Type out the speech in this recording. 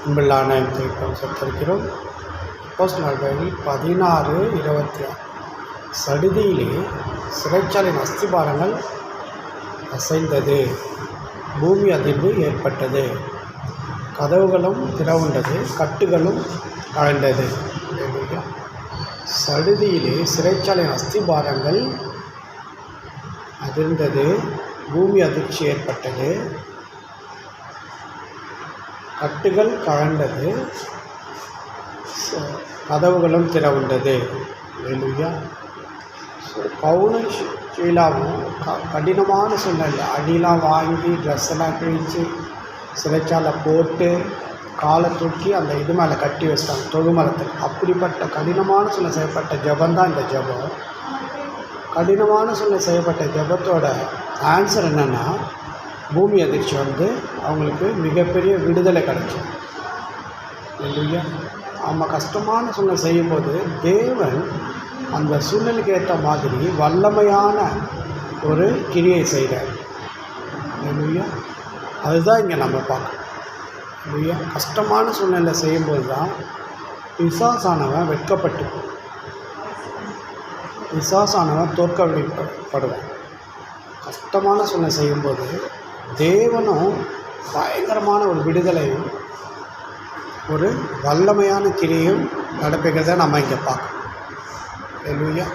அன்பில்லான சத்தரிக்கிறோம். அப்போஸ்தலர்கள் 16:26 சடுதியிலே சிறைச்சாலையின் அஸ்திபாரங்கள் அசைந்தது, பூமி அதிர்வு ஏற்பட்டது, கதவுகளும் திறவுண்டது, கட்டுகளும் கழண்டது. சடுதியிலே சிறைச்சாலையின் அஸ்திபாரங்கள் அதிர்ந்தது, பூமி அதிர்ச்சி ஏற்பட்டது, கட்டுகள் கழண்டது, கதவுகளும் திறவுண்டது. அல்லேலூயா. பவுலும் சீலாவும் கடினமான சூழ்நிலை, அடியெலாம் வாங்கி ட்ரெஸ்ஸெல்லாம் கிழித்து சிறைச்சாலை போட்டு காலை தூக்கி அந்த இது மேலே கட்டி வச்சிட்டாங்க, தொழுமரத்தில். அப்படிப்பட்ட கடினமான சூழ்நிலை செய்யப்பட்ட ஜபந்தான் இந்த ஜபம். கடினமான சூழ்நிலை செய்யப்பட்ட ஜபத்தோட ஆன்சர் என்னென்னா, பூமி அதிர்ச்சி வந்து அவங்களுக்கு மிகப்பெரிய விடுதலை கிடைக்கும். இல்லையா? அவங்க கஷ்டமான சூழ்நிலை செய்யும்போது தேவன் அந்த சூழ்நிலைக்கு ஏற்ற மாதிரி வல்லமையான ஒரு கிரியை செய்கிறார். இல்லையா? அதுதான் இங்கே நம்ம பார்க்கணும். இல்லையா? கஷ்டமான சூழ்நிலை செய்யும்போது தான் பிசாசானவன் வெட்கப்பட்டு, பிசாசானவன் தோற்கடிக்கப்படுவான். கஷ்டமான சூழ்நிலை செய்யும்போது தேவனும் பயங்கரமான ஒரு விடுதலையும் ஒரு வல்லமையான கிரியையும் நடப்பிக்கிறத நம்ம இங்கே பார்க்கணும். அல்லேலூயா.